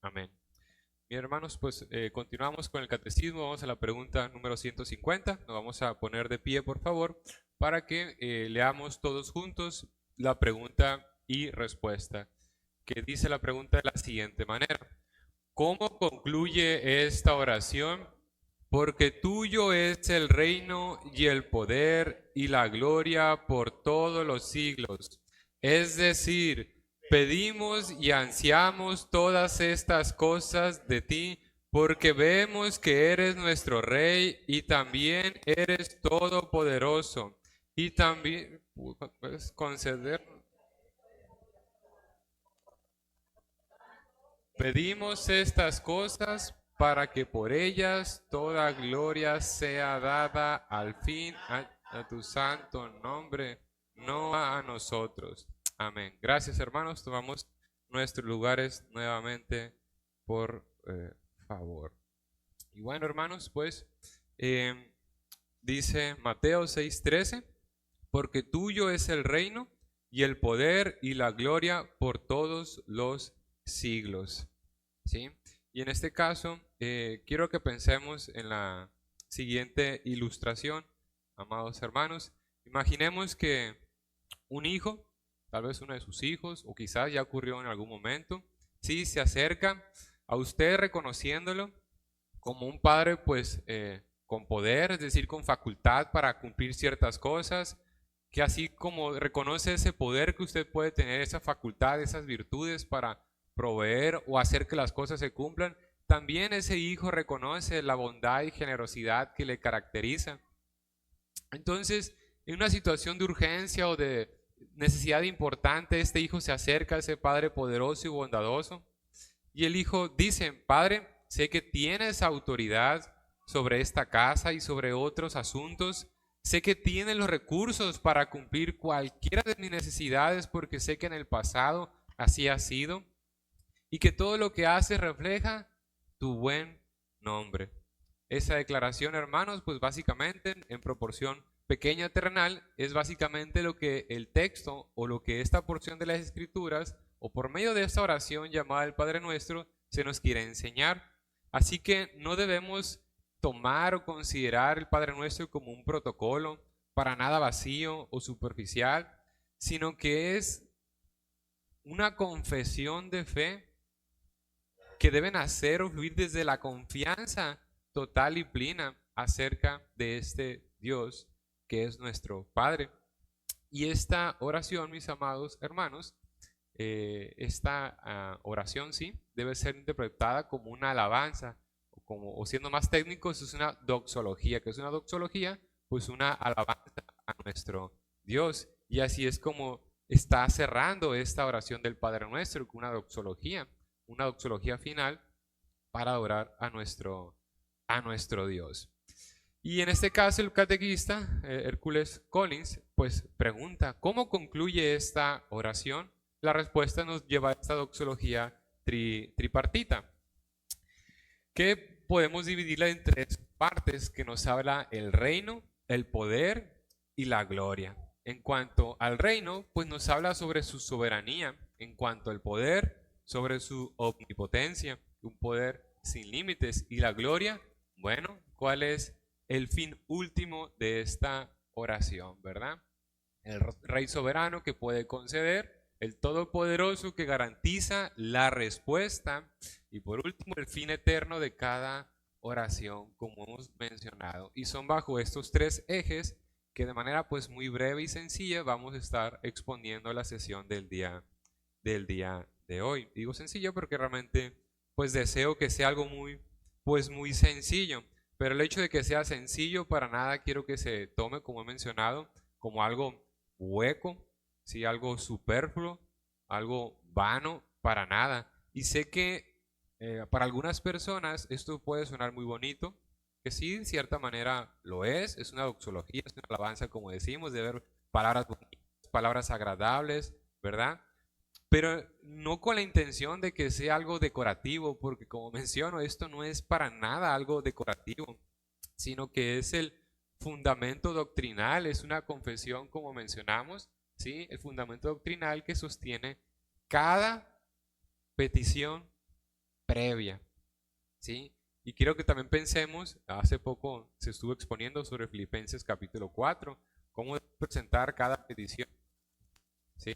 Amén. Bien, hermanos, pues continuamos con el catecismo. Vamos a la pregunta número 150. Nos vamos a poner de pie, por favor, para que leamos todos juntos la pregunta y respuesta, que dice la pregunta de la siguiente manera. ¿Cómo concluye esta oración? Porque tuyo es el reino y el poder y la gloria por todos los siglos. Es decir, pedimos y ansiamos todas estas cosas de ti, porque vemos que eres nuestro Rey y también eres todopoderoso. Y también puedes conceder. Pedimos estas cosas para que por ellas toda gloria sea dada al fin a tu santo nombre, no a nosotros. Amén. Gracias, hermanos. Tomamos nuestros lugares nuevamente, por favor. Y bueno, hermanos, pues dice Mateo 6:13, porque tuyo es el reino y el poder y la gloria por todos los siglos. ¿Sí? Y en este caso, quiero que pensemos en la siguiente ilustración, amados hermanos. Imaginemos que un hijo, tal vez uno de sus hijos, o quizás ya ocurrió en algún momento, sí, se acerca a usted reconociéndolo como un padre, pues, con poder, es decir, con facultad para cumplir ciertas cosas, que así como reconoce ese poder que usted puede tener, esa facultad, esas virtudes para proveer o hacer que las cosas se cumplan, también ese hijo reconoce la bondad y generosidad que le caracteriza. Entonces, en una situación de urgencia o de necesidad importante, este hijo se acerca a ese padre poderoso y bondadoso y el hijo dice: Padre, sé que tienes autoridad sobre esta casa y sobre otros asuntos. Sé que tienes los recursos para cumplir cualquiera de mis necesidades porque sé que en el pasado así ha sido y que todo lo que haces refleja tu buen nombre. Esa declaración, hermanos, pues básicamente en proporción pequeña terrenal es básicamente lo que el texto o lo que esta porción de las escrituras o por medio de esta oración llamada el Padre Nuestro se nos quiere enseñar. Así que no debemos tomar o considerar el Padre Nuestro como un protocolo para nada vacío o superficial, sino que es una confesión de fe que deben hacer o fluir desde la confianza total y plena acerca de este Dios que es nuestro Padre. Y esta oración, mis amados hermanos, esta oración sí debe ser interpretada como una alabanza, o siendo más técnicos, es una doxología. ¿Qué es una doxología? Pues una alabanza a nuestro Dios. Y así es como está cerrando esta oración del Padre Nuestro, con una doxología final para adorar a nuestro Dios. Y en este caso el catequista, Hércules Collins, pues pregunta, ¿cómo concluye esta oración? La respuesta nos lleva a esta doxología tripartita, que podemos dividirla en tres partes, que nos habla el reino, el poder y la gloria. En cuanto al reino, pues nos habla sobre su soberanía. En cuanto al poder, sobre su omnipotencia, un poder sin límites. Y la gloria, bueno, ¿cuál es el fin último de esta oración, verdad? El Rey soberano que puede conceder, el Todopoderoso que garantiza la respuesta y por último el fin eterno de cada oración, como hemos mencionado. Y son bajo estos tres ejes que de manera pues muy breve y sencilla vamos a estar exponiendo la sesión del día de hoy. Digo sencillo porque realmente pues deseo que sea algo muy sencillo, pero el hecho de que sea sencillo para nada quiero que se tome, como he mencionado, como algo hueco, ¿sí? Algo superfluo, algo vano, para nada. Y sé que para algunas personas esto puede sonar muy bonito, que sí, en cierta manera lo es una doxología, es una alabanza, como decimos, de ver palabras bonitas, palabras agradables, ¿verdad? Pero no con la intención de que sea algo decorativo, porque como menciono, esto no es para nada algo decorativo, sino que es el fundamento doctrinal, es una confesión, como mencionamos, ¿sí? El fundamento doctrinal que sostiene cada petición previa, ¿sí? Y quiero que también pensemos, hace poco se estuvo exponiendo sobre Filipenses capítulo 4, cómo presentar cada petición, ¿sí?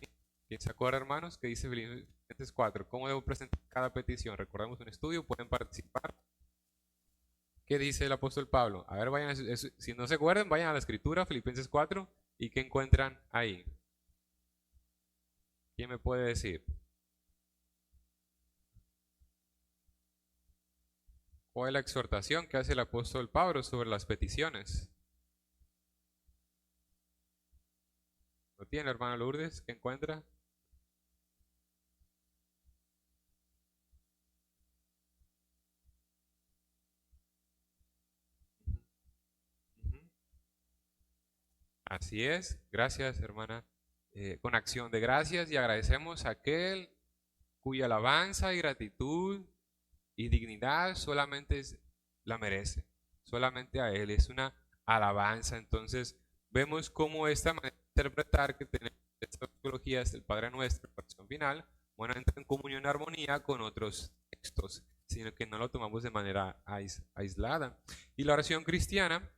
¿Quién se acuerda, hermanos? ¿Qué dice Filipenses 4? ¿Cómo debo presentar cada petición? Recordemos un estudio, pueden participar. ¿Qué dice el apóstol Pablo? A ver, vayan, si no se acuerdan, vayan a la escritura, Filipenses 4, y ¿qué encuentran ahí? ¿Quién me puede decir? ¿Cuál es la exhortación que hace el apóstol Pablo sobre las peticiones? ¿Lo tiene, hermano Lourdes? ¿Qué encuentra? Ujú. Así es, gracias, hermana. Con acción de gracias y agradecemos a aquel cuya alabanza y gratitud y dignidad solamente la merece, solamente a Él, es una alabanza. Entonces vemos cómo esta manera de interpretar que tenemos estas teologías del Padre Nuestro, la oración final, bueno, entra en comunión y armonía con otros textos, sino que no lo tomamos de manera aislada. Y la oración cristiana,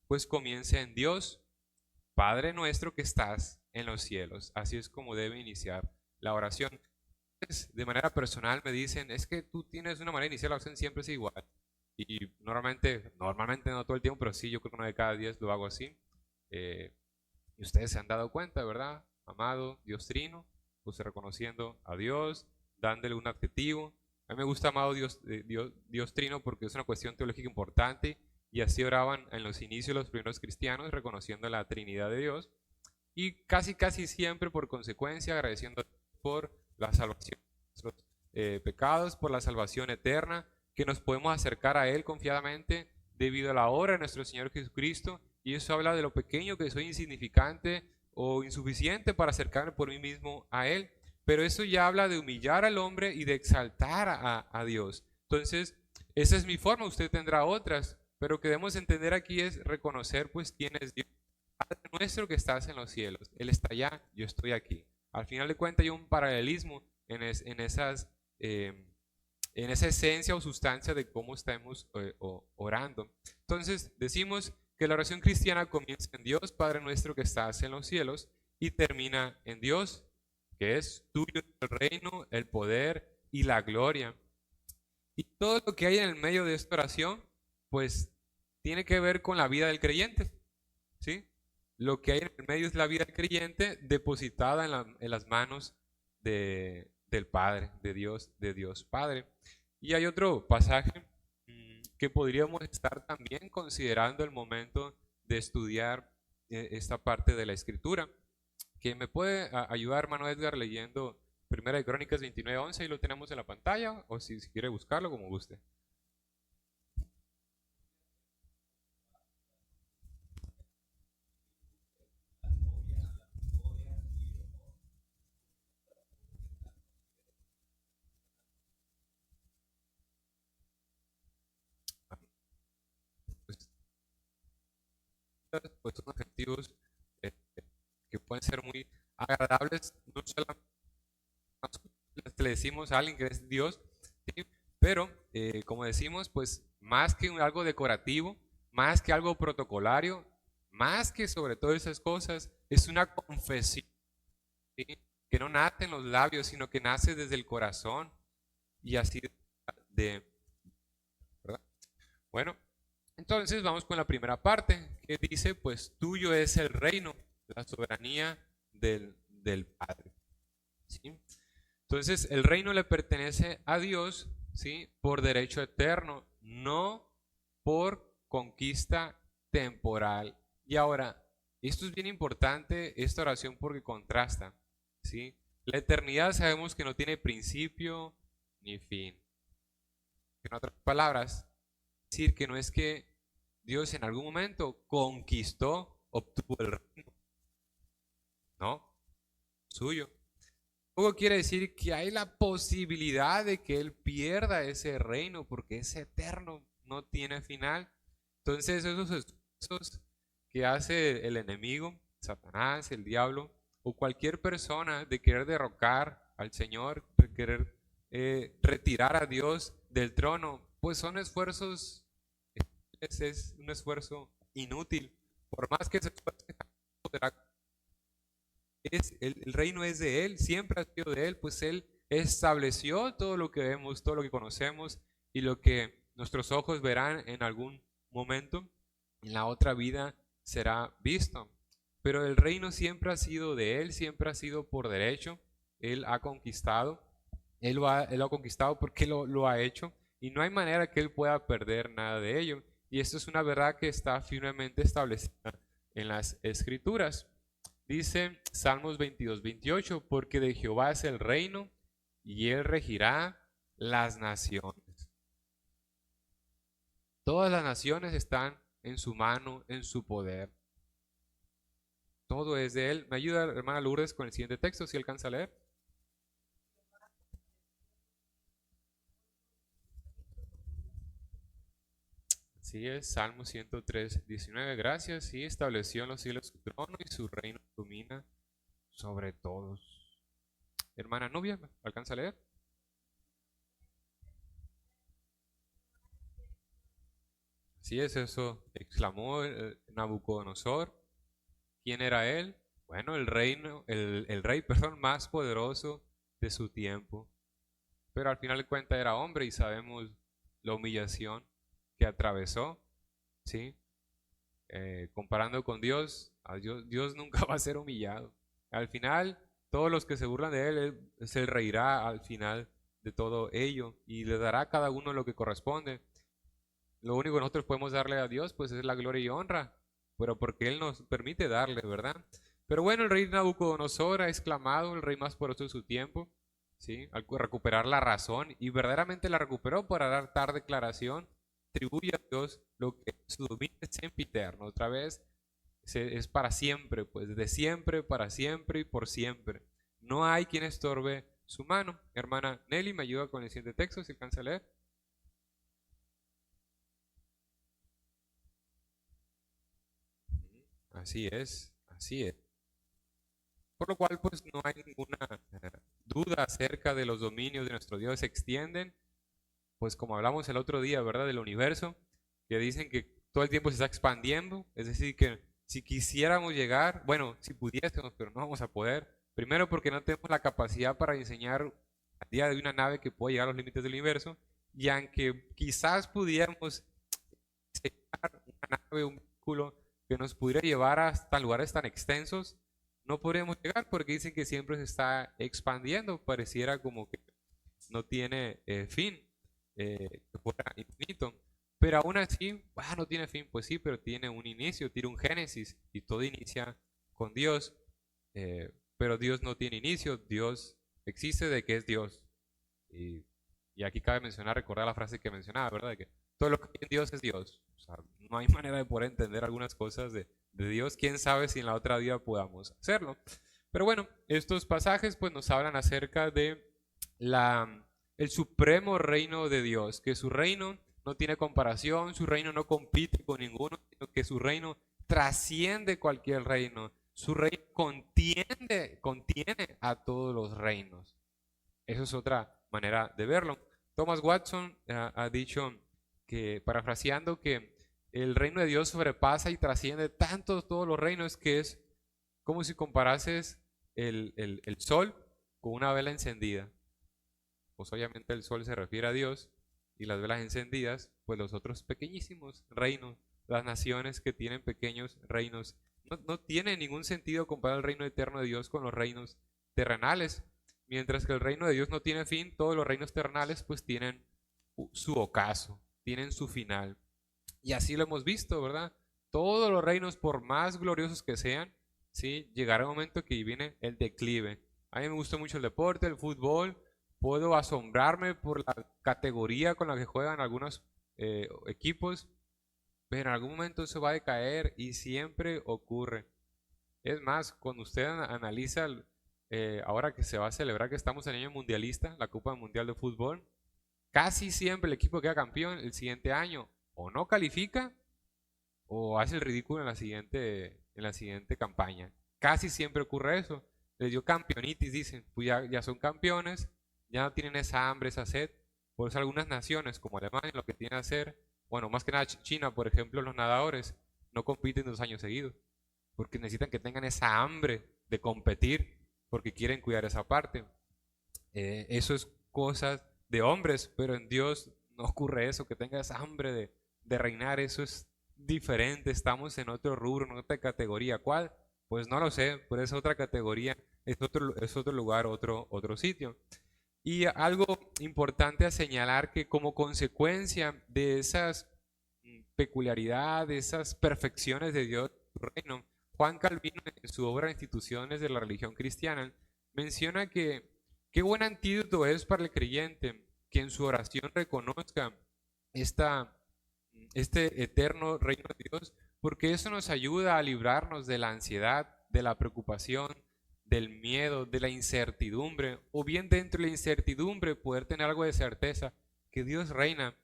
pues comienza en Dios, Padre nuestro que estás en los cielos. Así es como debe iniciar la oración. De manera personal me dicen, es que tú tienes una manera de iniciar la oración, siempre es igual. Y normalmente no todo el tiempo, pero sí, yo creo que 1 de cada 10 lo hago así. Y ustedes se han dado cuenta, ¿verdad? Amado Dios Trino, pues reconociendo a Dios, dándole un adjetivo. A mí me gusta amado Dios Trino porque es una cuestión teológica importante y así oraban en los inicios los primeros cristianos, reconociendo la Trinidad de Dios y casi siempre por consecuencia agradeciendo por la salvación de nuestros pecados, por la salvación eterna, que nos podemos acercar a Él confiadamente debido a la obra de nuestro Señor Jesucristo. Y eso habla de lo pequeño que soy, insignificante o insuficiente para acercarme por mí mismo a Él. Pero eso ya habla de humillar al hombre y de exaltar a Dios. Entonces, esa es mi forma, usted tendrá otras, pero que debemos entender aquí es reconocer pues quién es Dios. Padre nuestro que estás en los cielos, Él está allá, yo estoy aquí. Al final de cuentas hay un paralelismo eh, en esa esencia o sustancia de cómo estamos orando. Entonces decimos que la oración cristiana comienza en Dios, Padre nuestro que estás en los cielos, y termina en Dios, que es tuyo el reino, el poder y la gloria. Y todo lo que hay en el medio de esta oración, pues tiene que ver con la vida del creyente, ¿sí? Lo que hay en el medio es la vida del creyente depositada en las manos del Padre, de Dios Padre. Y hay otro pasaje que podríamos estar también considerando el momento de estudiar esta parte de la Escritura, que me puede ayudar, hermano Edgar, leyendo Primera de Crónicas 29:11, y lo tenemos en la pantalla, o si quiere buscarlo, como guste. Pues, pues son objetivos eh, que pueden ser muy agradables, no solamente le decimos a alguien que es Dios, ¿sí? Pero como decimos, pues más que algo decorativo, más que algo protocolario, más que sobre todas esas cosas, es una confesión, ¿sí? Que no nace en los labios, sino que nace desde el corazón y así de, ¿verdad? Bueno, entonces vamos con la primera parte que dice, pues tuyo es el reino, la soberanía del Padre, ¿sí? Entonces, el reino le pertenece a Dios, ¿sí? Por derecho eterno, no por conquista temporal. Y ahora, esto es bien importante, esta oración, porque contrasta, ¿sí? La eternidad sabemos que no tiene principio ni fin. En otras palabras, decir que no es que Dios en algún momento conquistó, obtuvo el reino, no, suyo. Luego quiere decir que hay la posibilidad de que Él pierda ese reino porque es eterno, no tiene final. Entonces esos esfuerzos que hace el enemigo, Satanás, el diablo, o cualquier persona de querer derrocar al Señor, de querer retirar a Dios del trono, pues son esfuerzos, es un esfuerzo inútil. Por más que se esfuerce, el reino es de Él, siempre ha sido de Él, pues Él estableció todo lo que vemos, todo lo que conocemos y lo que nuestros ojos verán en algún momento, en la otra vida será visto. Pero el reino siempre ha sido de Él, siempre ha sido por derecho. Él ha conquistado, Él lo ha conquistado porque lo ha hecho y no hay manera que Él pueda perder nada de ello. Y esto es una verdad que está firmemente establecida en las Escrituras. Dice Salmos 22:28, porque de Jehová es el reino y Él regirá las naciones. Todas las naciones están en su mano, en su poder. Todo es de Él. ¿Me ayuda, hermana Lourdes, con el siguiente texto, si alcanza a leer? Así es, Salmo 103:19. Gracias, y estableció en los cielos su trono y su reino domina sobre todos. Hermana Nubia, ¿alcanza a leer? Así es, eso exclamó Nabucodonosor. ¿Quién era él? Bueno, el rey, perdón, más poderoso de su tiempo. Pero al final de cuentas era hombre y sabemos la humillación que atravesó, ¿sí? Comparando con Dios, Dios nunca va a ser humillado. Al final, todos los que se burlan de él se reirá al final de todo ello y le dará a cada uno lo que corresponde. Lo único que nosotros podemos darle a Dios, pues es la gloria y honra, pero porque Él nos permite darle, ¿verdad? Pero bueno, el rey Nabucodonosor ha exclamado, el rey más poderoso de su tiempo, ¿sí? Al recuperar la razón, y verdaderamente la recuperó para dar tal declaración, atribuye a Dios lo que su dominio es sempiterno, otra vez es para siempre, pues de siempre, para siempre y por siempre. No hay quien estorbe su mano. Hermana Nelly, ¿me ayuda con el siguiente texto, si alcanza a leer? Así es, así es. Por lo cual, pues no hay ninguna duda acerca de los dominios de nuestro Dios. Se extienden, pues como hablamos el otro día, ¿verdad? Del universo, que dicen que todo el tiempo se está expandiendo. Es decir, que si quisiéramos llegar, bueno, si pudiésemos, pero no vamos a poder. Primero porque no tenemos la capacidad para diseñar al día de una nave que pueda llegar a los límites del universo. Y aunque quizás pudiéramos diseñar una nave, un vehículo que nos pudiera llevar hasta lugares tan extensos, no podríamos llegar porque dicen que siempre se está expandiendo, pareciera como que no tiene fin, que fuera infinito. Pero aún así, no tiene fin, pues sí, pero tiene un inicio, tiene un génesis y todo inicia con Dios. Pero Dios no tiene inicio, Dios existe de que es Dios. Y aquí cabe mencionar, recordar la frase que mencionaba, ¿verdad? De que todo lo que hay en Dios es Dios. O sea, no hay manera de poder entender algunas cosas de Dios. Quién sabe si en la otra vida podamos hacerlo. Pero bueno, estos pasajes pues nos hablan acerca de el supremo reino de Dios, que su reino no tiene comparación, su reino no compite con ninguno, sino que su reino trasciende cualquier reino. Su reino contiene a todos los reinos. Eso es otra manera de verlo. Thomas Watson ha dicho que, parafraseando, que el reino de Dios sobrepasa y trasciende tanto todos los reinos que es como si comparases el sol con una vela encendida. Pues obviamente el sol se refiere a Dios y las velas encendidas, pues los otros pequeñísimos reinos, las naciones que tienen pequeños reinos. No tiene ningún sentido comparar el reino eterno de Dios con los reinos terrenales. Mientras que el reino de Dios no tiene fin, todos los reinos terrenales pues tienen su ocaso, tienen su final. Y así lo hemos visto, ¿verdad? Todos los reinos, por más gloriosos que sean, ¿sí? Llegará un momento que viene el declive. A mí me gusta mucho el deporte, el fútbol. Puedo asombrarme por la categoría con la que juegan algunos equipos, pero en algún momento eso va a decaer y siempre ocurre. Es más, cuando usted analiza ahora que se va a celebrar que estamos en el año mundialista, la Copa Mundial de Fútbol, casi siempre el equipo que queda campeón el siguiente año o no califica o hace el ridículo en la siguiente campaña. Casi siempre ocurre eso. Les dio campeonitis, dicen, pues ya son campeones, ya no tienen esa hambre, esa sed. Por eso algunas naciones como Alemania lo que tienen que hacer, bueno, más que nada China, por ejemplo, los nadadores no compiten 2 años seguidos, porque necesitan que tengan esa hambre de competir, porque quieren cuidar esa parte. Eso es cosas de hombres, pero en Dios no ocurre eso, que tenga esa hambre de reinar, eso es diferente, estamos en otro rubro, en otra categoría. ¿Cuál? Pues no lo sé, pero es otra categoría, es otro lugar, otro sitio. Y algo importante a señalar que como consecuencia de esas peculiaridades, esas perfecciones de Dios, su reino, Juan Calvino en su obra Instituciones de la Religión Cristiana menciona que qué buen antídoto es para el creyente que en su oración reconozca esta, este eterno reino de Dios, porque eso nos ayuda a librarnos de la ansiedad, de la preocupación, del miedo, de la incertidumbre, o bien dentro de la incertidumbre poder tener algo de certeza que Dios reina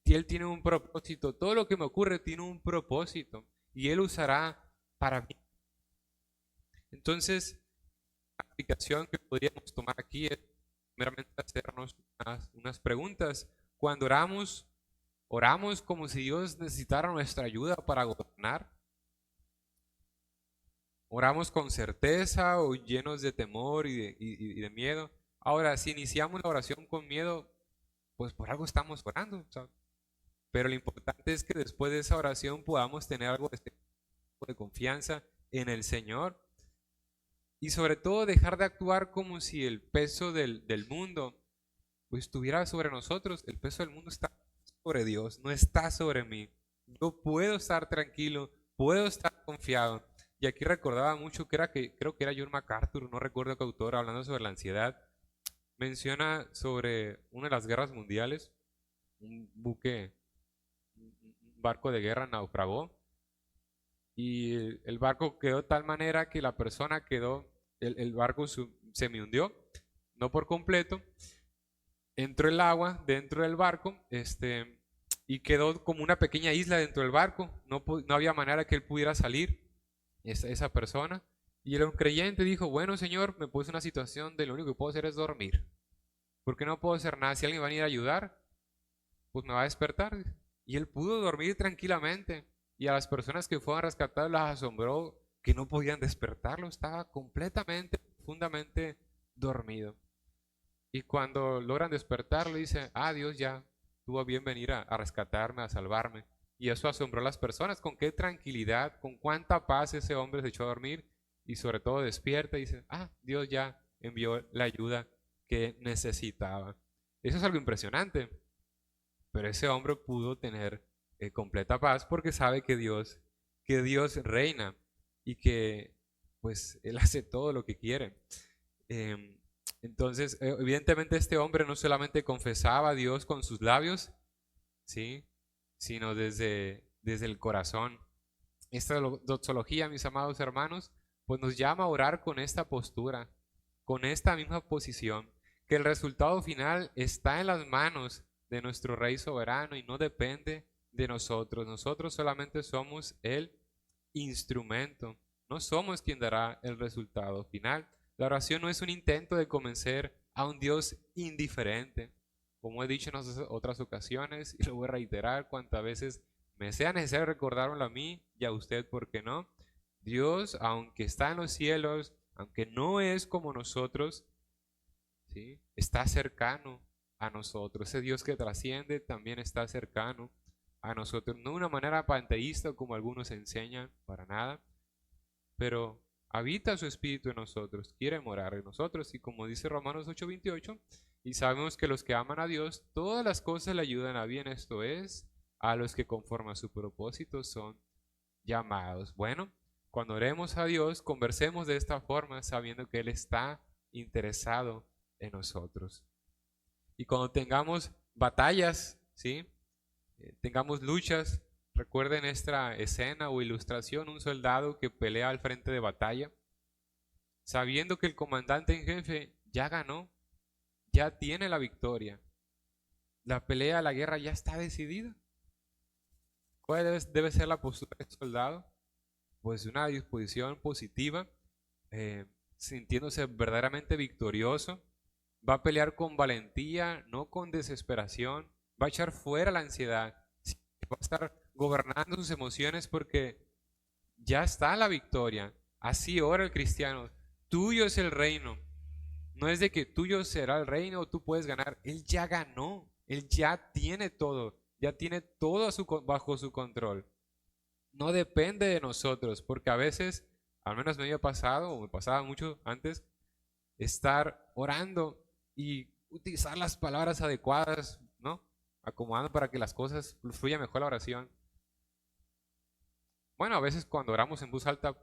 y Él tiene un propósito. Todo lo que me ocurre tiene un propósito y Él usará para mí. Entonces, la aplicación que podríamos tomar aquí es primeramente hacernos unas preguntas. Cuando oramos, oramos como si Dios necesitara nuestra ayuda para gobernar. Oramos con certeza o llenos de temor y de miedo. Ahora, si iniciamos la oración con miedo, pues por algo estamos orando, ¿sabes? Pero lo importante es que después de esa oración podamos tener algo de confianza en el Señor y sobre todo dejar de actuar como si el peso del mundo pues estuviera sobre nosotros. El peso del mundo está sobre Dios, no está sobre mí. Yo puedo estar tranquilo, puedo estar confiado. Y aquí recordaba mucho creo que era John MacArthur, no recuerdo qué autor, hablando sobre la ansiedad, menciona sobre una de las guerras mundiales, un barco de guerra naufragó y el barco quedó de tal manera que la persona quedó, el barco se me hundió, no por completo, entró el agua dentro del barco, y quedó como una pequeña isla dentro del barco, no había manera que él pudiera salir, esa persona, y era un creyente, dijo, bueno Señor, me puse en una situación de lo único que puedo hacer es dormir, porque no puedo hacer nada, si alguien va a venir a ayudar, pues me va a despertar. Y él pudo dormir tranquilamente. Y a las personas que fueron a rescatar las asombró que no podían despertarlo. Estaba completamente, profundamente dormido. Y cuando logran despertarlo, dice, ah, Dios ya tuvo a bien venir a rescatarme, a salvarme. Y eso asombró a las personas. Con qué tranquilidad, con cuánta paz ese hombre se echó a dormir. Y sobre todo despierta y dice, ah, Dios ya envió la ayuda que necesitaba. Eso es algo impresionante. Pero ese hombre pudo tener completa paz porque sabe que Dios reina y que pues Él hace todo lo que quiere. Em, entonces, evidentemente este hombre no solamente confesaba a Dios con sus labios, ¿sí? Sino desde el corazón. Esta doxología, mis amados hermanos, pues nos llama a orar con esta postura, con esta misma posición, que el resultado final está en las manos de nuestro Rey soberano y no depende de nosotros. Nosotros solamente somos el instrumento, no somos quien dará el resultado final. La oración no es un intento de convencer a un Dios indiferente, como he dicho en otras ocasiones y lo voy a reiterar cuantas veces me sea necesario recordármelo a mí y a usted, ¿por qué no? Dios, aunque está en los cielos, aunque no es como nosotros, ¿sí? Está cercano a nosotros. Ese Dios que trasciende también está cercano a nosotros. No de una manera panteísta como algunos enseñan, para nada, pero habita su espíritu en nosotros, quiere morar en nosotros. Y como dice Romanos 8:28, y sabemos que los que aman a Dios, todas las cosas le ayudan a bien, esto es, a los que conforme a su propósito son llamados. Bueno, cuando oremos a Dios, conversemos de esta forma, sabiendo que Él está interesado en nosotros. Y cuando tengamos batallas, ¿sí? Tengamos luchas, recuerden esta escena o ilustración, un soldado que pelea al frente de batalla, sabiendo que el comandante en jefe ya ganó, ya tiene la victoria. La pelea, la guerra ya está decidida. ¿Cuál debe ser la postura del soldado? Pues una disposición positiva, sintiéndose verdaderamente victorioso, va a pelear con valentía, no con desesperación, va a echar fuera la ansiedad, sí, va a estar gobernando sus emociones porque ya está la victoria. Así ora el cristiano. Tuyo es el reino. No es de que tuyo será el reino o tú puedes ganar. Él ya ganó. Él ya tiene todo. Ya tiene todo bajo su control. No depende de nosotros, porque a veces, al menos me había pasado, o me pasaba mucho antes, estar orando y utilizar las palabras adecuadas, ¿no? Acomodando para que las cosas fluya mejor la oración. Bueno, a veces cuando oramos en voz alta,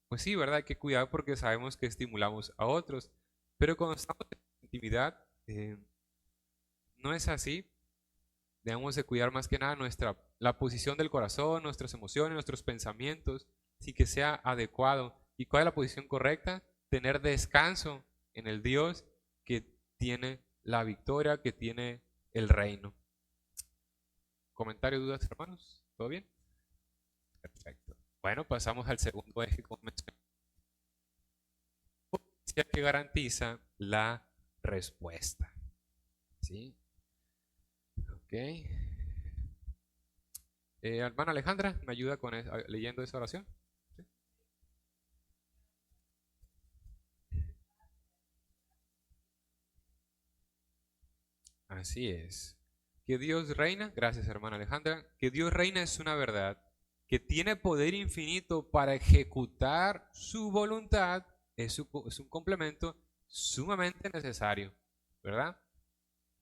pues sí, ¿verdad? Hay que cuidar porque sabemos que estimulamos a otros. Pero cuando estamos en intimidad, no es así. Debemos de cuidar más que nada la posición del corazón, nuestras emociones, nuestros pensamientos, sí que sea adecuado. ¿Y cuál es la posición correcta? Tener descanso en el Dios que tiene la victoria, que tiene el reino. ¿Comentarios, dudas, hermanos? ¿Todo bien? Perfecto. Bueno, pasamos al segundo eje, como mencioné, que garantiza la respuesta. ¿Sí? Ok. Hermana Alejandra, ¿me ayuda con leyendo esa oración? ¿Sí? Así es. Que Dios reina, gracias hermana Alejandra, que Dios reina es una verdad, que tiene poder infinito para ejecutar su voluntad, es un complemento sumamente necesario, ¿verdad?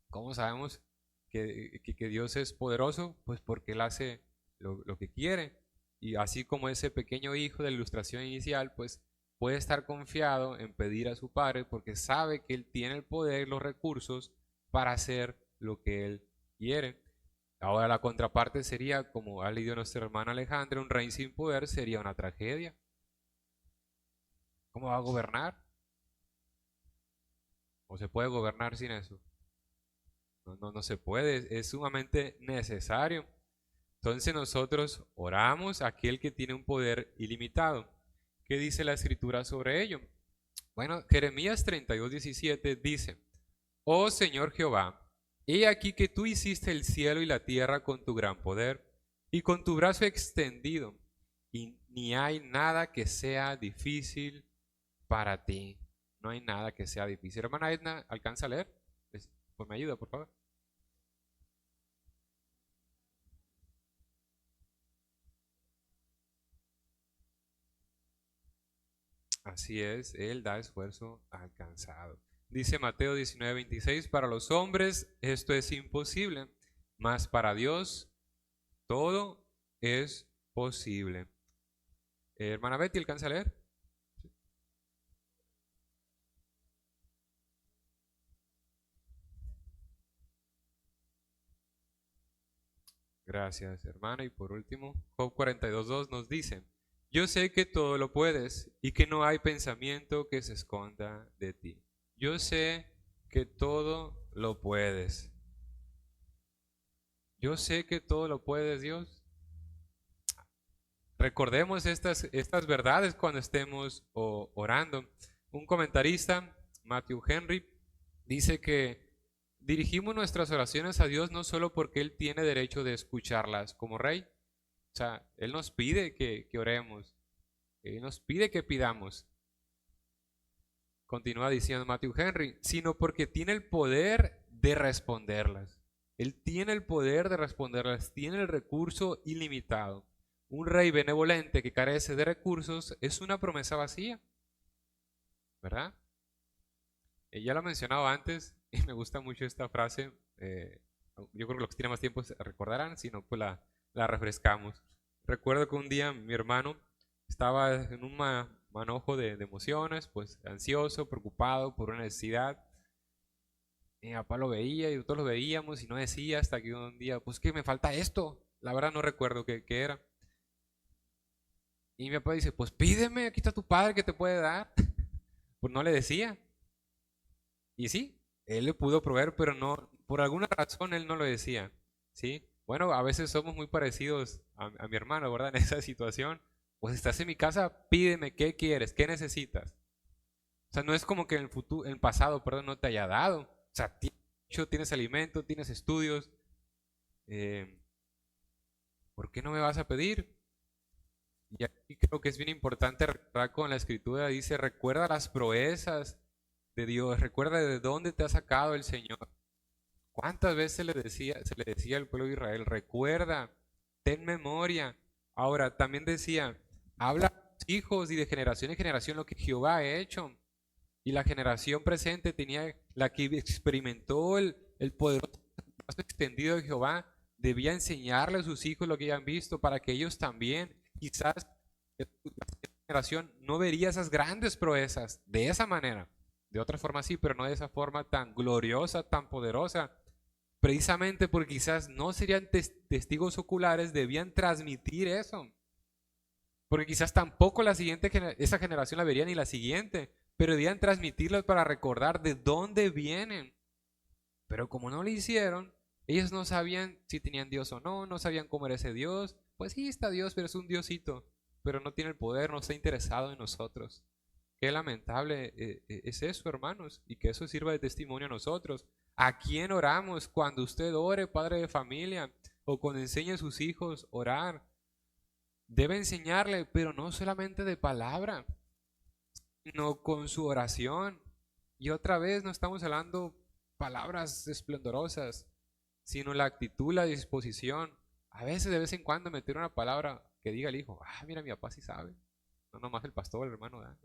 ¿Cómo sabemos que Dios es poderoso? Pues porque Él hace lo que quiere. Y así como ese pequeño hijo de la ilustración inicial, pues puede estar confiado en pedir a su padre porque sabe que Él tiene el poder, los recursos para hacer lo que Él quiere. Ahora la contraparte sería, como ha leído nuestra hermana Alejandra, un rey sin poder sería una tragedia. ¿Cómo va a gobernar? ¿O se puede gobernar sin eso? No se puede, es sumamente necesario. Entonces nosotros oramos a aquel que tiene un poder ilimitado. ¿Qué dice la escritura sobre ello? Bueno, Jeremías 32:17 dice, Oh Señor Jehová, he aquí que tú hiciste el cielo y la tierra con tu gran poder y con tu brazo extendido, y ni hay nada que sea difícil para ti. No hay nada que sea difícil. Hermana Edna, ¿alcanza a leer? Pues me ayuda, por favor. Así es, Él da esfuerzo alcanzado. Dice Mateo 19:26, para los hombres esto es imposible, mas para Dios todo es posible. Hermana Betty, ¿alcanza a leer? Gracias, hermana. Y por último, Job 42:2 nos dice, yo sé que todo lo puedes y que no hay pensamiento que se esconda de ti. Yo sé que todo lo puedes. Yo sé que todo lo puedes, Dios. Recordemos estas verdades cuando estemos orando. Un comentarista, Matthew Henry, dice que dirigimos nuestras oraciones a Dios no solo porque Él tiene derecho de escucharlas como rey, o sea, Él nos pide que oremos, Él nos pide que pidamos, continúa diciendo Matthew Henry, sino porque tiene el poder de responderlas. Él tiene el poder de responderlas, tiene el recurso ilimitado. Un rey benevolente que carece de recursos es una promesa vacía, ¿verdad? Ya lo he mencionado antes y me gusta mucho esta frase. Yo creo que los que tienen más tiempo se recordarán, si no, pues la refrescamos. Recuerdo que un día mi hermano estaba en un manojo de emociones, pues ansioso, preocupado por una necesidad. Mi papá lo veía y todos lo veíamos y no decía hasta que un día, pues que me falta esto. La verdad no recuerdo qué era. Y mi papá dice, pues pídeme, aquí está tu padre que te puede dar. Pues no le decía. Y sí, él le pudo proveer, pero no, por alguna razón él no lo decía. ¿Sí? Bueno, a veces somos muy parecidos a mi hermano, ¿verdad? En esa situación. Pues estás en mi casa, pídeme, ¿qué quieres? ¿Qué necesitas? sea, no es como que en el futuro, en el pasado, perdón, no te haya dado. O sea, tienes alimento, tienes estudios. eh, ¿Por qué no me vas a pedir? Y aquí creo que es bien importante recordar con la escritura, dice, recuerda las proezas de Dios, recuerda de dónde te ha sacado el Señor. ¿Cuántas veces se le decía al pueblo de Israel, recuerda, ten memoria? Ahora, también decía, habla a tus hijos y de generación en generación lo que Jehová ha hecho. Y la generación presente tenía, la que experimentó el poderoso brazo extendido de Jehová, debía enseñarle a sus hijos lo que habían visto para que ellos también, quizás, la generación no vería esas grandes proezas de esa manera. De otra forma sí, pero no de esa forma tan gloriosa, tan poderosa. Precisamente porque quizás no serían testigos oculares, debían transmitir eso. Porque quizás tampoco esa generación la vería ni la siguiente, pero debían transmitirlo para recordar de dónde vienen. Pero como no lo hicieron, ellos no sabían si tenían Dios o no, no sabían cómo era ese Dios. Pues sí, está Dios, pero es un Diosito, pero no tiene el poder, no está interesado en nosotros. Qué lamentable es eso, hermanos, y que eso sirva de testimonio a nosotros. ¿A quién oramos cuando usted ore, padre de familia, o cuando enseñe a sus hijos a orar? Debe enseñarle, pero no solamente de palabra, sino con su oración. Y otra vez no estamos hablando palabras esplendorosas, sino la actitud, la disposición. A veces, de vez en cuando, meter una palabra que diga el hijo, ah, mira, mi papá sí sabe. No nomás el pastor, el hermano, ¿verdad?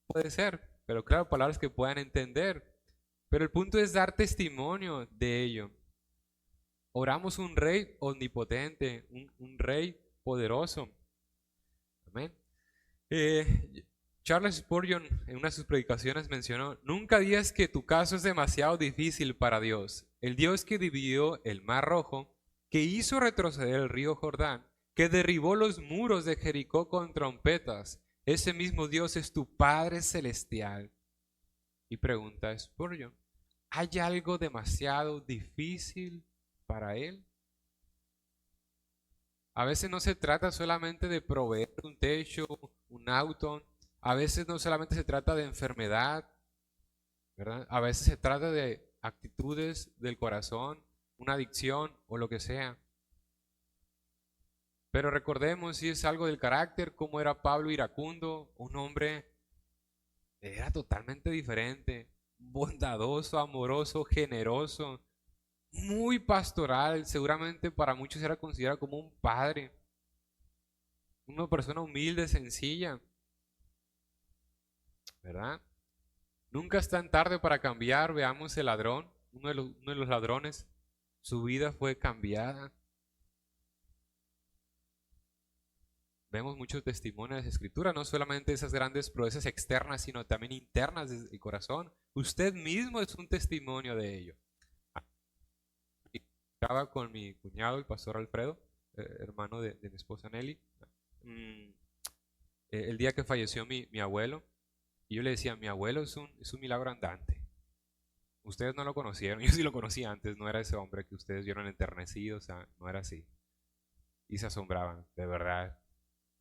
Puede ser, pero claro, palabras que puedan entender. Pero el punto es dar testimonio de ello. Oramos un rey omnipotente, un rey poderoso. Amén. Charles Spurgeon en una de sus predicaciones mencionó, nunca digas que tu caso es demasiado difícil para Dios. El Dios que dividió el Mar Rojo, que hizo retroceder el río Jordán, que derribó los muros de Jericó con trompetas, ese mismo Dios es tu Padre Celestial. Y pregunta Spurgeon, ¿hay algo demasiado difícil para Él? A veces no se trata solamente de proveer un techo, un auto, a veces no solamente se trata de enfermedad, ¿verdad? A veces se trata de actitudes del corazón, una adicción o lo que sea. Pero recordemos si es algo del carácter, como era Pablo iracundo, un hombre era totalmente diferente, bondadoso, amoroso, generoso, muy pastoral, seguramente para muchos era considerado como un padre, una persona humilde, sencilla, ¿verdad? Nunca es tan tarde para cambiar. Veamos el ladrón, uno de los ladrones, su vida fue cambiada. Vemos muchos testimonios de Escritura, no solamente esas grandes proezas externas, sino también internas del corazón. Usted mismo es un testimonio de ello. Estaba con mi cuñado, el pastor Alfredo, hermano de mi esposa Nelly, el día que falleció mi abuelo, y yo le decía, mi abuelo es un milagro andante. Ustedes no lo conocieron, yo sí lo conocí antes, no era ese hombre que ustedes vieron enternecido, o sea, no era así. Y se asombraban, de verdad.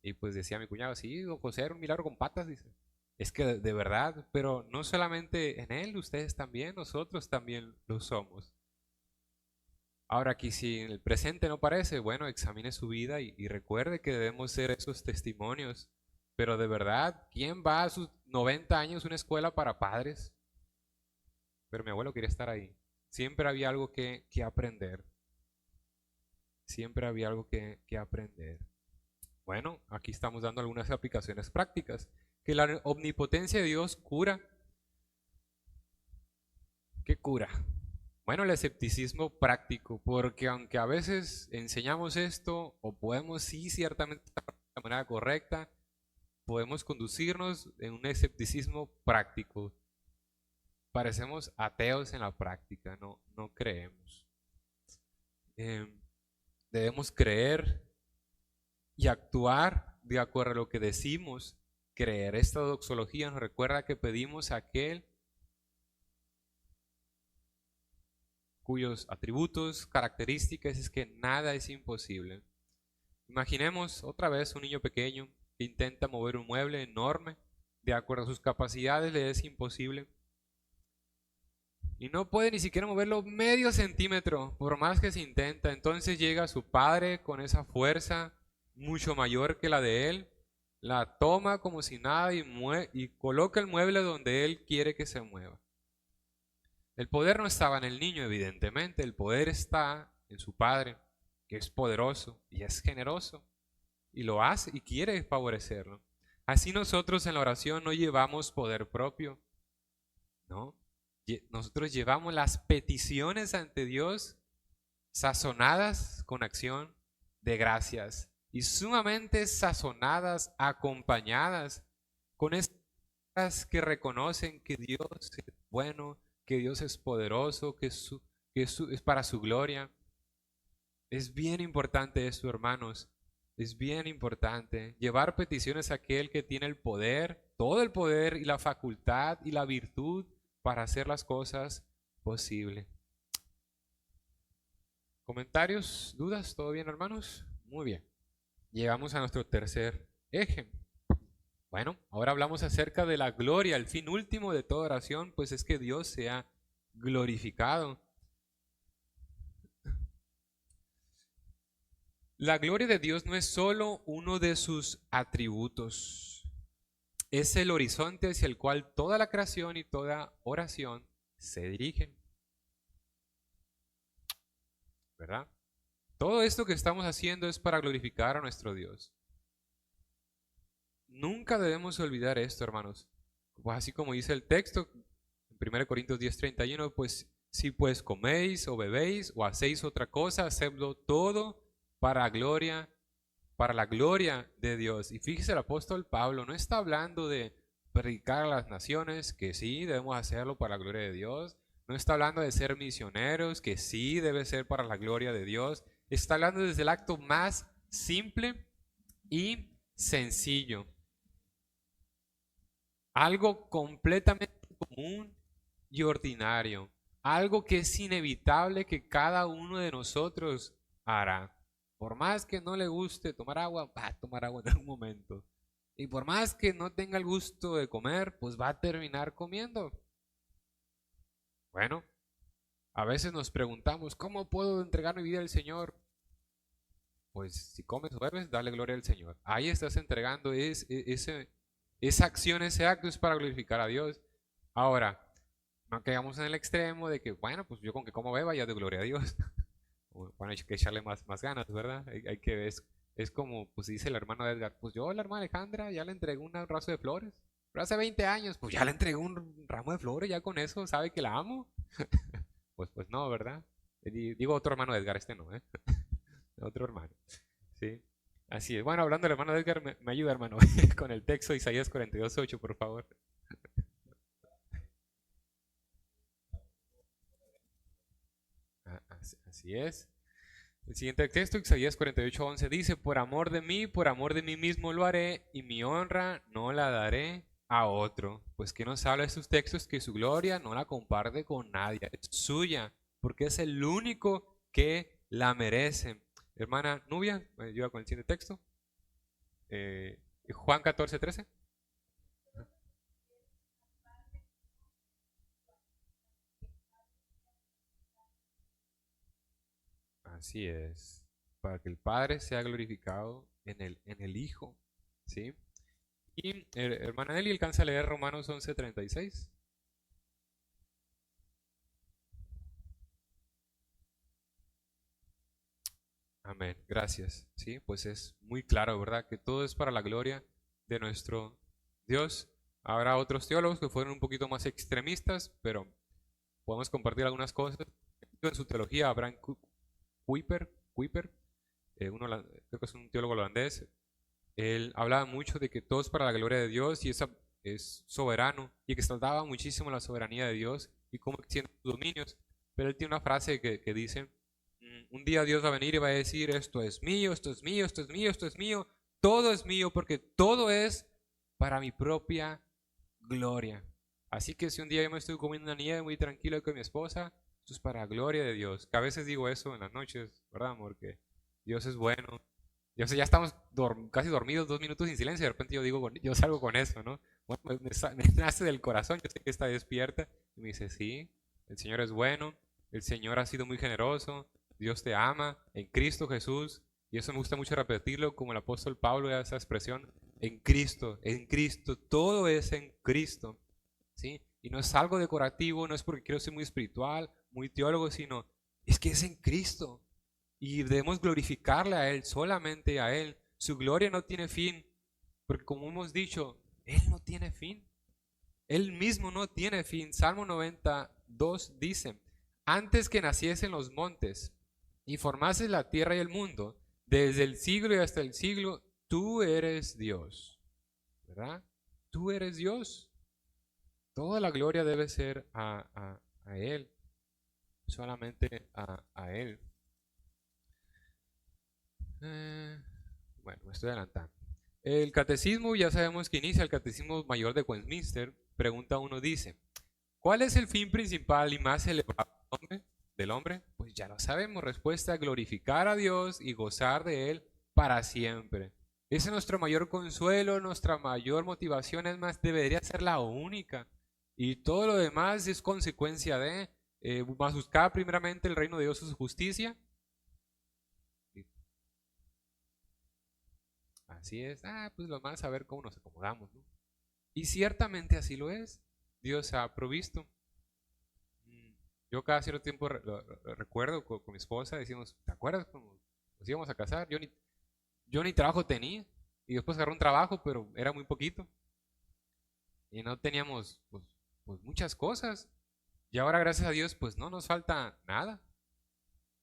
Y pues decía mi cuñado, sí, don José era un milagro con patas, dice. Es que de verdad, pero no solamente en él, ustedes también, nosotros también lo somos. Ahora aquí si en el presente no parece, bueno, examine su vida y recuerde que debemos ser esos testimonios. Pero de verdad, ¿quién va a sus 90 años a una escuela para padres? Pero mi abuelo quería estar ahí. Siempre había algo que aprender. Siempre había algo que aprender. Bueno, aquí estamos dando algunas aplicaciones prácticas. Que la omnipotencia de Dios cura. ¿Qué cura? Bueno, el escepticismo práctico, porque aunque a veces enseñamos esto, o podemos sí ciertamente de la manera correcta, podemos conducirnos en un escepticismo práctico. Parecemos ateos en la práctica, no creemos. Debemos creer y actuar de acuerdo a lo que decimos, creer. Esta doxología nos recuerda que pedimos a aquel cuyos atributos, características es que nada es imposible. Imaginemos otra vez un niño pequeño que intenta mover un mueble enorme de acuerdo a sus capacidades le es imposible. Y no puede ni siquiera moverlo medio centímetro, por más que se intenta. Entonces llega su padre con esa fuerza mucho mayor que la de él, la toma como si nada y coloca el mueble donde él quiere que se mueva. El poder no estaba en el niño, evidentemente, el poder está en su padre, que es poderoso y es generoso, y lo hace y quiere favorecerlo. Así nosotros en la oración no llevamos poder propio, ¿no? Nosotros llevamos las peticiones ante Dios sazonadas con acción de gracias y sumamente sazonadas, acompañadas con estas que reconocen que Dios es bueno, que Dios es poderoso, es para su gloria. Es bien importante esto, hermanos. Es bien importante llevar peticiones a aquel que tiene el poder, todo el poder y la facultad y la virtud para hacer las cosas posibles. ¿Comentarios? ¿Dudas? ¿Todo bien, hermanos? Muy bien. Llegamos a nuestro tercer eje. Bueno, ahora hablamos acerca de la gloria. El fin último de toda oración, pues es que Dios sea glorificado. La gloria de Dios no es solo uno de sus atributos. Es el horizonte hacia el cual toda la creación y toda oración se dirigen. ¿Verdad? Todo esto que estamos haciendo es para glorificar a nuestro Dios. Nunca debemos olvidar esto, hermanos. Pues así como dice el texto, en 1 Corintios 10:31, pues si pues coméis o bebéis o hacéis otra cosa, hacedlo todo para la gloria de Dios. Y fíjese, el apóstol Pablo no está hablando de predicar a las naciones, que sí debemos hacerlo para la gloria de Dios. No está hablando de ser misioneros, que sí debe ser para la gloria de Dios. Está hablando desde el acto más simple y sencillo. Algo completamente común y ordinario. Algo que es inevitable que cada uno de nosotros hará. Por más que no le guste tomar agua, va a tomar agua en algún momento. Y por más que no tenga el gusto de comer, pues va a terminar comiendo. Bueno, a veces nos preguntamos, ¿cómo puedo entregar mi vida al Señor? Pues si comes o bebes, dale gloria al Señor. Ahí estás entregando esa acción, ese acto es para glorificar a Dios. Ahora, no quedamos en el extremo de que, bueno, pues yo con que como beba ya de gloria a Dios. Bueno, hay que echarle más ganas, ¿verdad? Hay que es como, pues dice el hermano de Edgar, pues yo a la hermana Alejandra ya le entregué un raso de flores. Pero hace 20 años, pues ya le entregué un ramo de flores, ya con eso sabe que la amo. Pues no, ¿verdad? Digo otro hermano de Edgar, este no, ¿eh? Otro hermano. Sí. Así es. Bueno, hablando del hermano de Edgar, me ayuda, hermano, con el texto de Isaías 42:8, por favor. Así es. El siguiente texto, Isaías 48:11, dice, por amor de mí mismo lo haré, y mi honra no la daré a otro. Pues que nos habla de estos textos que su gloria no la comparte con nadie, es suya, porque es el único que la merece. Hermana Nubia, ¿me ayuda con el siguiente texto? Juan 14:13. Así es, para que el Padre sea glorificado en el Hijo, ¿sí? Y hermana Nelly alcanza a leer Romanos 11:36. Amén, gracias. Sí, pues es muy claro, ¿verdad? Que todo es para la gloria de nuestro Dios. Habrá otros teólogos que fueron un poquito más extremistas, pero podemos compartir algunas cosas. En su teología, Abraham Kuyper, creo que es un teólogo holandés, él hablaba mucho de que todo es para la gloria de Dios y esa es soberano y que exaltaba muchísimo la soberanía de Dios y cómo extiende sus dominios. Pero él tiene una frase que dice, un día Dios va a venir y va a decir, esto es mío, esto es mío, esto es mío, esto es mío, todo es mío porque todo es para mi propia gloria. Así que si un día yo me estoy comiendo una nieve muy tranquilo con mi esposa, esto es para la gloria de Dios. Que a veces digo eso en las noches, ¿verdad, amor? Que Dios es bueno. Yo sé, ya estamos casi dormidos 2 minutos sin silencio y de repente yo salgo con eso, ¿no? Bueno, me nace del corazón, yo sé que está despierta. Y me dice, sí, el Señor es bueno, el Señor ha sido muy generoso, Dios te ama, en Cristo Jesús. Y eso me gusta mucho repetirlo, como el apóstol Pablo, esa expresión, en Cristo, todo es en Cristo. ¿Sí? Y no es algo decorativo, no es porque quiero ser muy espiritual, muy teólogo, sino es que es en Cristo. Y debemos glorificarle a Él, solamente a Él. Su gloria no tiene fin, porque como hemos dicho, Él no tiene fin. Él mismo no tiene fin. Salmo 92 dice, antes que naciesen los montes y formases la tierra y el mundo, desde el siglo y hasta el siglo, tú eres Dios. ¿Verdad? Tú eres Dios. Toda la gloria debe ser a Él, solamente a Él. Bueno, me estoy adelantando. El catecismo, ya sabemos que inicia el catecismo mayor de Westminster. Pregunta uno, dice, ¿cuál es el fin principal y más elevado del hombre? Pues ya lo sabemos. Respuesta, glorificar a Dios y gozar de Él para siempre. Ese es nuestro mayor consuelo, nuestra mayor motivación, es más, debería ser la única. Y todo lo demás es consecuencia de, más buscar primeramente el reino de Dios y su justicia. Así es, pues lo más a ver cómo nos acomodamos, ¿no? Y ciertamente así lo es. Dios ha provisto. Mm, Yo cada cierto tiempo recuerdo con mi esposa, decimos, ¿te acuerdas cuando nos íbamos a casar? Yo ni trabajo tenía. Y después agarré un trabajo, pero era muy poquito. Y no teníamos pues muchas cosas. Y ahora, gracias a Dios, pues no nos falta nada.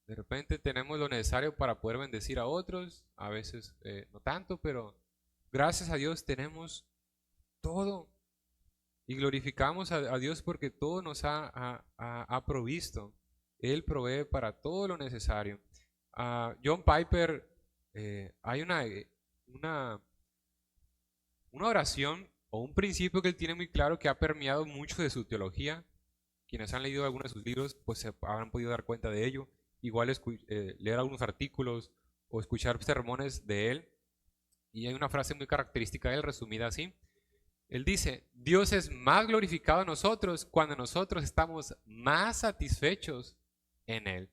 De repente tenemos lo necesario para poder bendecir a otros, a veces no tanto, pero gracias a Dios tenemos todo y glorificamos a Dios porque todo nos ha provisto. Él provee para todo lo necesario. John Piper, hay una, una oración o un principio que él tiene muy claro que ha permeado mucho de su teología. Quienes han leído algunos de sus libros, pues se habrán podido dar cuenta de ello. Igual leer algunos artículos o escuchar sermones de él. Y hay una frase muy característica de él, resumida así. Él dice, Dios es más glorificado en nosotros cuando nosotros estamos más satisfechos en Él.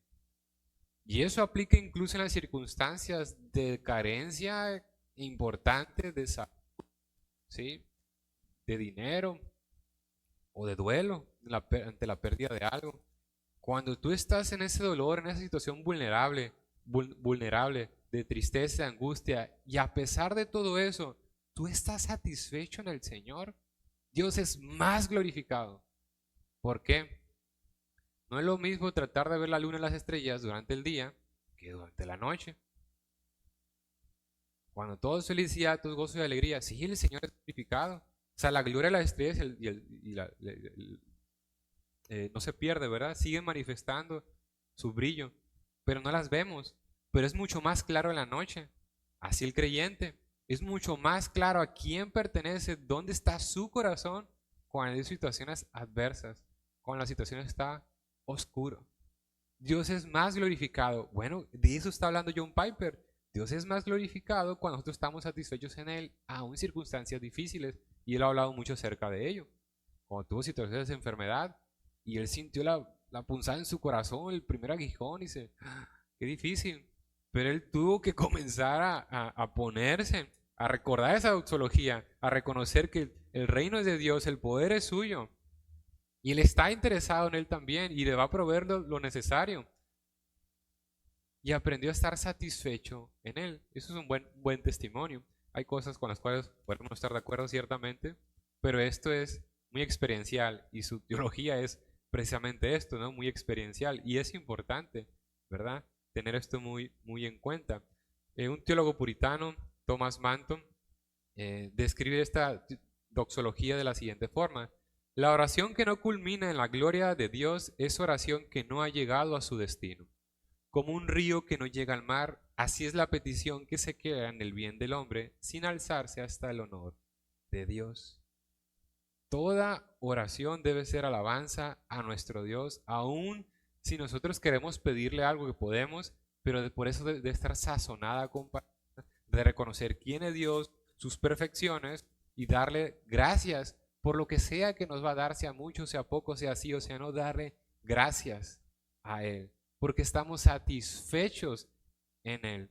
Y eso aplica incluso en las circunstancias de carencia importante de salud, ¿sí? De dinero o de duelo ante la pérdida de algo. Cuando tú estás en ese dolor, en esa situación vulnerable, de tristeza, de angustia, y a pesar de todo eso, tú estás satisfecho en el Señor, Dios es más glorificado. ¿Por qué? No es lo mismo tratar de ver la luna y las estrellas durante el día que durante la noche. Cuando todo es felicidad, todo es gozo y alegría, sí, el Señor es glorificado. O sea, la gloria de las estrellas no se pierde, ¿verdad? Siguen manifestando su brillo, pero no las vemos. Pero es mucho más claro en la noche. Así el creyente es mucho más claro a quién pertenece, dónde está su corazón cuando hay situaciones adversas, cuando la situación está oscuro. Dios es más glorificado. Bueno, de eso está hablando John Piper. Dios es más glorificado cuando nosotros estamos satisfechos en Él, aún en circunstancias difíciles. Y Él ha hablado mucho acerca de ello. Cuando tuvo situaciones de enfermedad y Él sintió la punzada en su corazón, el primer aguijón, y dice, qué difícil. Pero Él tuvo que comenzar a ponerse, a recordar esa doxología, a reconocer que el reino es de Dios, el poder es suyo. Y Él está interesado en Él también y le va a proveer lo necesario. Y aprendió a estar satisfecho en Él. Eso es un buen testimonio. Hay cosas con las cuales podemos no estar de acuerdo ciertamente, pero esto es muy experiencial y su teología es precisamente esto, ¿no? Muy experiencial y es importante, ¿verdad? Tener esto muy en cuenta. Un teólogo puritano, Thomas Manton, describe esta doxología de la siguiente forma. La oración que no culmina en la gloria de Dios es oración que no ha llegado a su destino. Como un río que no llega al mar, así es la petición que se queda en el bien del hombre sin alzarse hasta el honor de Dios. Toda oración debe ser alabanza a nuestro Dios, aun si nosotros queremos pedirle algo que podemos, pero por eso debe estar sazonada con palabras, de reconocer quién es Dios, sus perfecciones y darle gracias por lo que sea que nos va a dar, sea mucho, sea poco, sea sí o sea no, darle gracias a Él, porque estamos satisfechos en Él.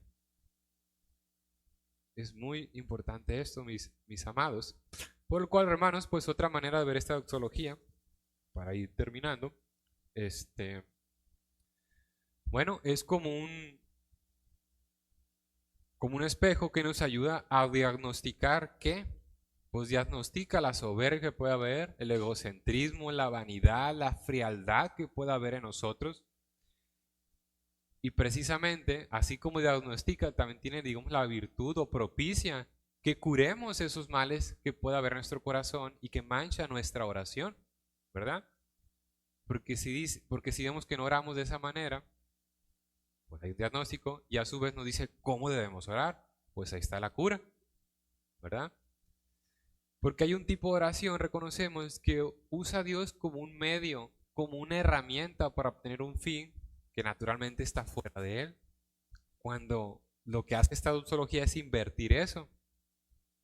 Es muy importante esto, mis amados. Por lo cual, hermanos, pues otra manera de ver esta doxología, para ir terminando, bueno, es como un espejo que nos ayuda a diagnosticar qué, pues diagnostica la soberbia que puede haber, el egocentrismo, la vanidad, la frialdad que pueda haber en nosotros. Y precisamente, así como diagnostica, también tiene, digamos, la virtud o propicia que curemos esos males que pueda haber en nuestro corazón y que mancha nuestra oración, ¿verdad? Porque si vemos que no oramos de esa manera, pues hay un diagnóstico y a su vez nos dice cómo debemos orar. Pues ahí está la cura, ¿verdad? Porque hay un tipo de oración, reconocemos, que usa a Dios como un medio, como una herramienta para obtener un fin que naturalmente está fuera de Él. Cuando lo que hace esta doxología es invertir eso,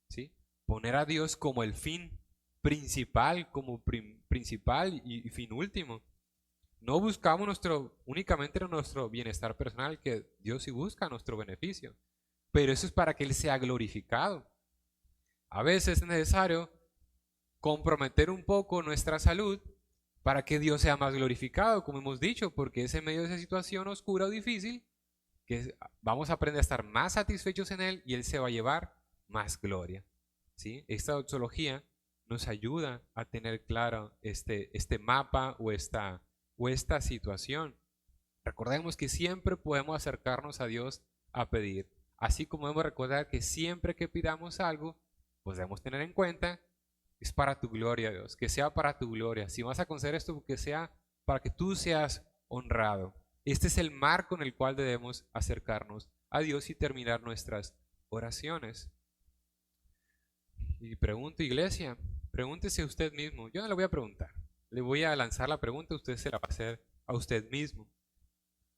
¿sí? Poner a Dios como el fin principal, como principal y fin último. No buscamos únicamente nuestro bienestar personal, que Dios sí busca nuestro beneficio, pero eso es para que Él sea glorificado. A veces es necesario comprometer un poco nuestra salud para que Dios sea más glorificado, como hemos dicho, porque es en medio de esa situación oscura o difícil que vamos a aprender a estar más satisfechos en Él y Él se va a llevar más gloria. ¿Sí? Esta doxología nos ayuda a tener claro este mapa o esta situación. Recordemos que siempre podemos acercarnos a Dios a pedir, así como debemos recordar que siempre que pidamos algo, pues debemos tener en cuenta es para tu gloria, Dios, que sea para tu gloria. Si vas a conceder esto, que sea para que tú seas honrado. Este es el marco en el cual debemos acercarnos a Dios y terminar nuestras oraciones. Y pregunto, iglesia, pregúntese a usted mismo. Yo no le voy a preguntar, le voy a lanzar la pregunta, usted se la va a hacer a usted mismo.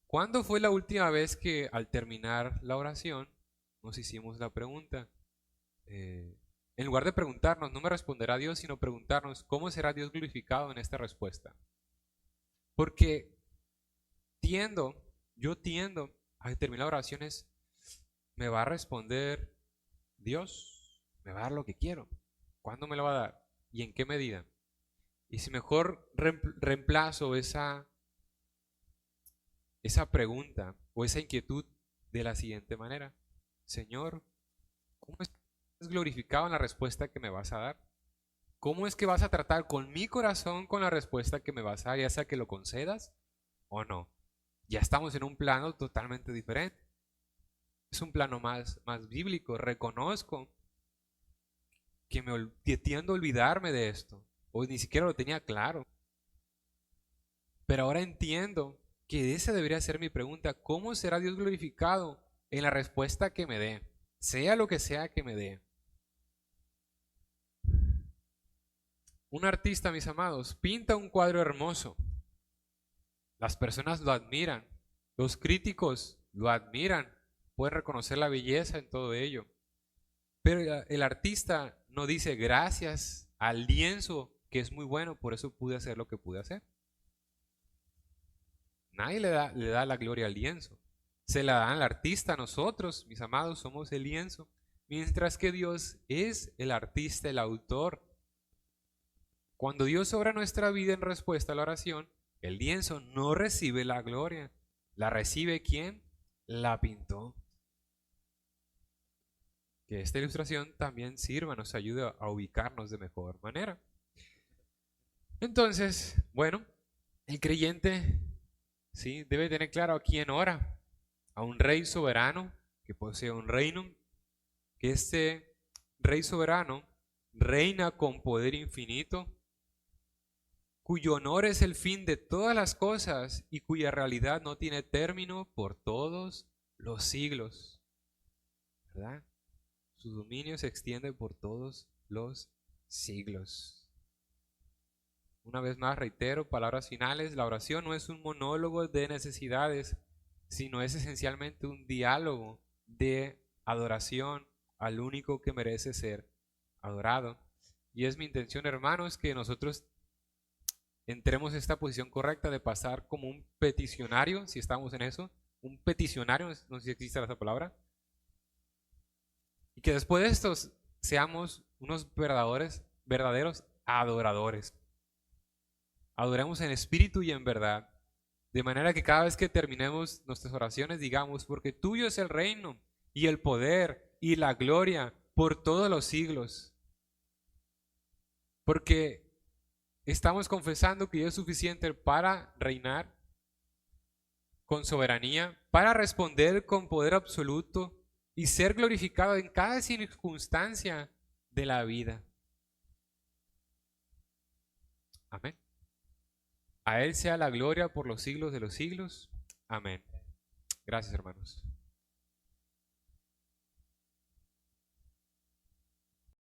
¿Cuándo fue la última vez que al terminar la oración nos hicimos la pregunta? En lugar de preguntarnos, no me responderá Dios, sino preguntarnos, ¿cómo será Dios glorificado en esta respuesta? Porque yo tiendo a terminar oraciones, me va a responder Dios, me va a dar lo que quiero. ¿Cuándo me lo va a dar? ¿Y en qué medida? Y si mejor reemplazo esa pregunta o esa inquietud de la siguiente manera: Señor, ¿cómo es glorificado en la respuesta que me vas a dar? ¿Cómo es que vas a tratar con mi corazón con la respuesta que me vas a dar, ya sea que lo concedas o no? Ya estamos en un plano totalmente diferente. Es un plano más bíblico. Reconozco que tiendo a olvidarme de esto, o ni siquiera lo tenía claro. Pero ahora entiendo que esa debería ser mi pregunta: ¿cómo será Dios glorificado en la respuesta que me dé? Sea lo que sea que me dé. Un artista, mis amados, pinta un cuadro hermoso. Las personas lo admiran. Los críticos lo admiran. Pueden reconocer la belleza en todo ello. Pero el artista no dice gracias al lienzo, que es muy bueno, por eso pude hacer lo que pude hacer. Nadie le da la gloria al lienzo. Se la da al artista. Nosotros, mis amados, somos el lienzo. Mientras que Dios es el artista, el autor. Cuando Dios obra nuestra vida en respuesta a la oración, el lienzo no recibe la gloria. ¿La recibe quién? La pintó. Que esta ilustración también sirva, nos ayude a ubicarnos de mejor manera. Entonces, bueno, el creyente, ¿sí?, debe tener claro a quién ora. A un rey soberano que posee un reino, que este rey soberano reina con poder infinito, cuyo honor es el fin de todas las cosas y cuya realidad no tiene término por todos los siglos, ¿verdad? Su dominio se extiende por todos los siglos. Una vez más reitero, palabras finales: la oración no es un monólogo de necesidades, sino es esencialmente un diálogo de adoración al único que merece ser adorado. Y es mi intención, hermanos, que nosotros entremos en esta posición correcta de pasar como un peticionario, si estamos en eso, un peticionario, no sé si existe esa palabra, y que después de estos seamos unos verdaderos adoradores. Adoremos en espíritu y en verdad, de manera que cada vez que terminemos nuestras oraciones digamos, porque tuyo es el reino y el poder y la gloria por todos los siglos. Porque estamos confesando que Dios es suficiente para reinar con soberanía, para responder con poder absoluto y ser glorificado en cada circunstancia de la vida. Amén. A Él sea la gloria por los siglos de los siglos. Amén. Gracias, hermanos.